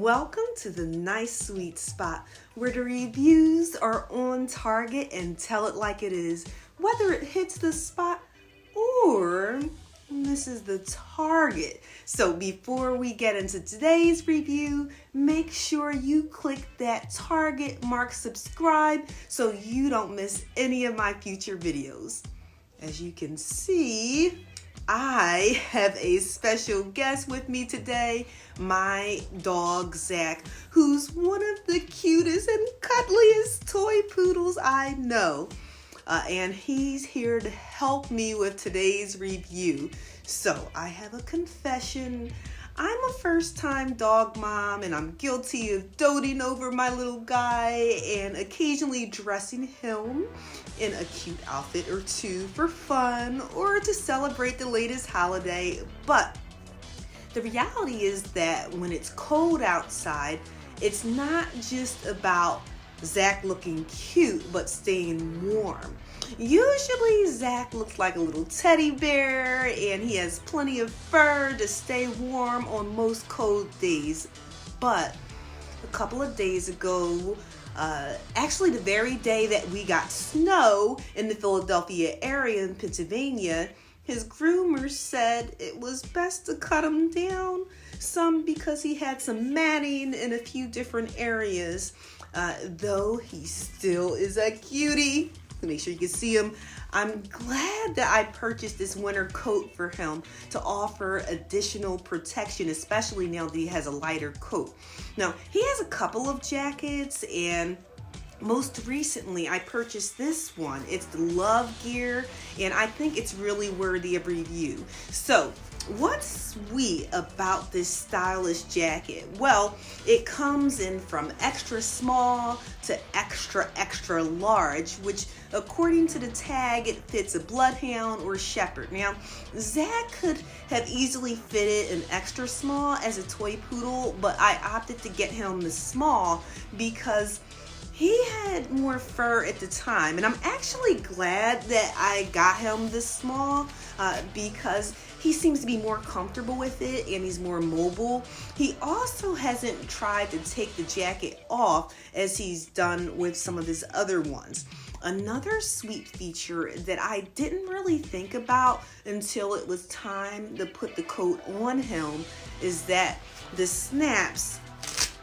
Welcome to the nice sweet spot where the reviews are on target and tell it like it is, whether it hits the spot or misses the target. So before we get into today's review, make sure you click that target mark subscribe so you don't miss any of my future videos. As you can see, I have a special guest with me today, my dog Zach, who's one of the cutest and cuddliest toy poodles I know. And he's here to help me with today's review. So I have a confession. I'm a first-time dog mom and I'm guilty of doting over my little guy and occasionally dressing him in a cute outfit or two for fun or to celebrate the latest holiday. But the reality is that when it's cold outside, it's not just about Zach looking cute, but staying warm. Usually Zach looks like a little teddy bear and he has plenty of fur to stay warm on most cold days. But a couple of days ago, actually the very day that we got snow in the Philadelphia area in Pennsylvania, his groomer said it was best to cut him down some because he had some matting in a few different areas. Though he still is a cutie. Make sure you can see him. I'm glad that I purchased this winter coat for him to offer additional protection, especially now that he has a lighter coat. Now, he has a couple of jackets, and most recently I purchased this one. It's the Love Gear, and I think it's really worthy of review. So, what's sweet about this stylish jacket? Well, it comes in from extra small to extra large, which according to the tag, it fits a bloodhound or shepherd. Now, Zach could have easily fitted an extra small as a toy poodle, but I opted to get him the small because he had more fur at the time, and I'm actually glad that I got him this small because he seems to be more comfortable with it and he's more mobile. He also hasn't tried to take the jacket off as he's done with some of his other ones. Another sweet feature that I didn't really think about until it was time to put the coat on him is that the snaps,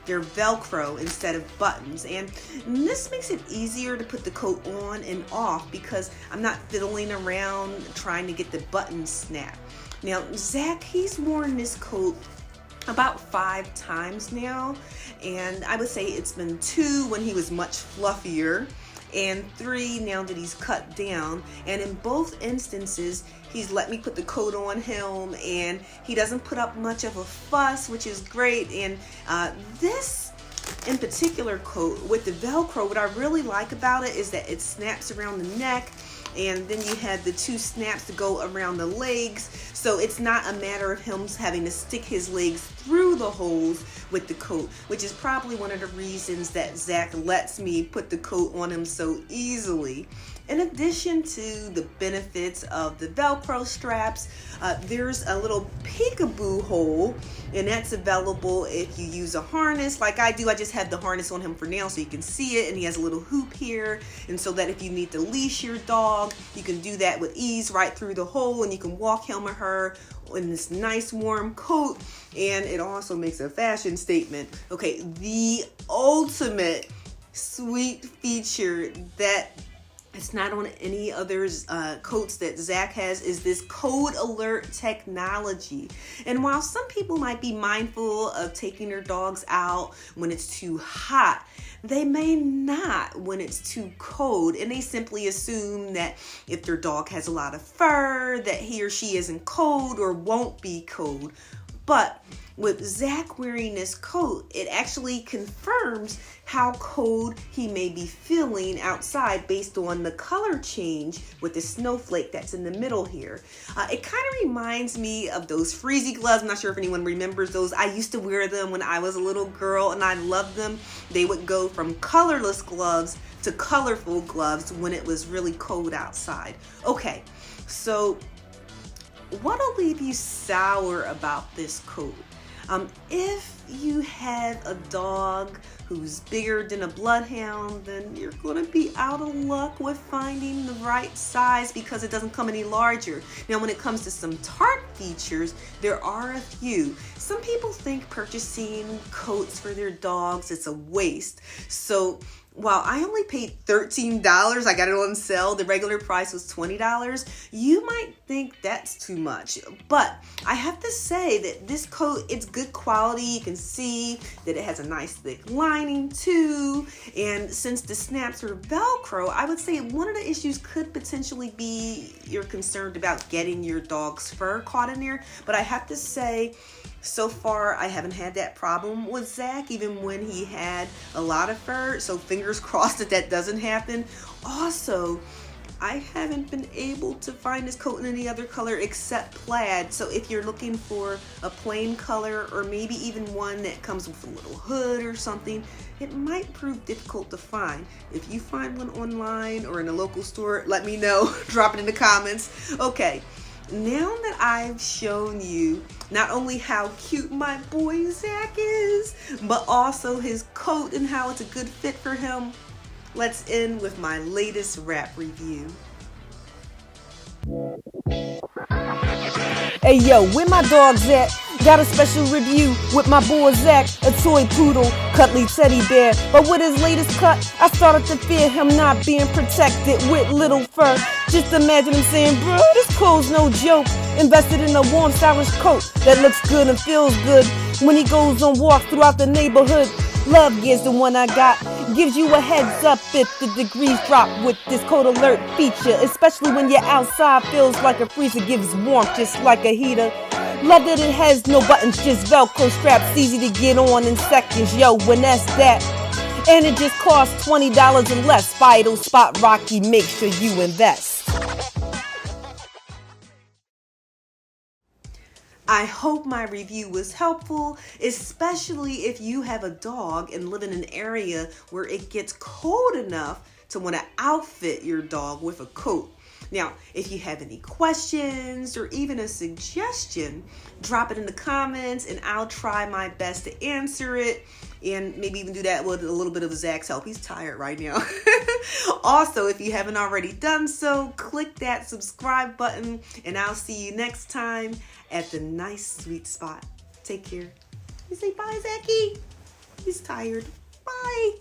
they're Velcro instead of buttons, and this makes it easier to put the coat on and off because I'm not fiddling around trying to get the button snap. Now, Zach, he's worn this coat about 5 times now, and I would say it's been 2 when he was much fluffier and 3 now that he's cut down, and in both instances he's let me put the coat on him and he doesn't put up much of a fuss, which is great. And this in particular coat with the Velcro, what I really like about it is that it snaps around the neck, and then you had the 2 snaps to go around the legs, so it's not a matter of him having to stick his legs through the holes with the coat, which is probably one of the reasons that Zach lets me put the coat on him so easily. In addition to the benefits of the Velcro straps, there's a little peekaboo hole, and that's available if you use a harness like I do. I just have the harness on him for now so you can see it, and he has a little hoop here, and so that if you need to leash your dog, you can do that with ease right through the hole, and you can walk him or her in this nice warm coat. And it also makes a fashion statement. Okay, the ultimate sweet feature that it's not on any other coats that Zach has is this code alert technology. And while some people might be mindful of taking their dogs out when it's too hot, they may not when it's too cold, and they simply assume that if their dog has a lot of fur, that he or she isn't cold or won't be cold. But with Zach wearing this coat, it actually confirms how cold he may be feeling outside based on the color change with the snowflake that's in the middle here. It kind of reminds me of those freezy gloves. I'm not sure if anyone remembers those. I used to wear them when I was a little girl and I loved them. They would go from colorless gloves to colorful gloves when it was really cold outside. Okay, so what'll leave you sour about this coat? If you have a dog who's bigger than a bloodhound, then you're going to be out of luck with finding the right size because it doesn't come any larger. Now, when it comes to some tarp features, there are a few. Some people think purchasing coats for their dogs is a waste. So while I only paid $13, I got it on sale, the regular price was $20, you might think that's too much. But I have to say that this coat, it's good quality. You can see that it has a nice thick lining too. And since the snaps are Velcro, I would say one of the issues could potentially be you're concerned about getting your dog's fur caught in there. But I have to say, so far, I haven't had that problem with Zach, even when he had a lot of fur. So fingers crossed that that doesn't happen. Also, I haven't been able to find this coat in any other color except plaid. So if you're looking for a plain color or maybe even one that comes with a little hood or something, it might prove difficult to find. If you find one online or in a local store, let me know. Drop it in the comments. Okay. Now that I've shown you not only how cute my boy Zach is, but also his coat and how it's a good fit for him, let's end with my latest wrap review. Hey yo, where my dogs at? Got a special review with my boy Zach, a toy poodle, cuddly teddy bear. But with his latest cut, I started to fear him not being protected with little fur. Just imagine him saying, bro, this coat's no joke. Invested in a warm, stylish coat that looks good and feels good when he goes on walks throughout the neighborhood. Love Gear's the one I got. Gives you a heads up if the degrees drop with this coat alert feature. Especially when you're outside, feels like a freezer, gives warmth just like a heater. Love that it has no buttons, just Velcro straps, easy to get on in seconds. Yo, when that's that. And it just costs $20 and less. Vital Spot Rocky, make sure you invest. I hope my review was helpful, especially if you have a dog and live in an area where it gets cold enough to want to outfit your dog with a coat. Now, if you have any questions or even a suggestion, drop it in the comments and I'll try my best to answer it. And maybe even do that with a little bit of Zach's help. He's tired right now. Also, if you haven't already done so, click that subscribe button and I'll see you next time at the nice sweet spot. Take care. You say bye, Zachy. He's tired. Bye.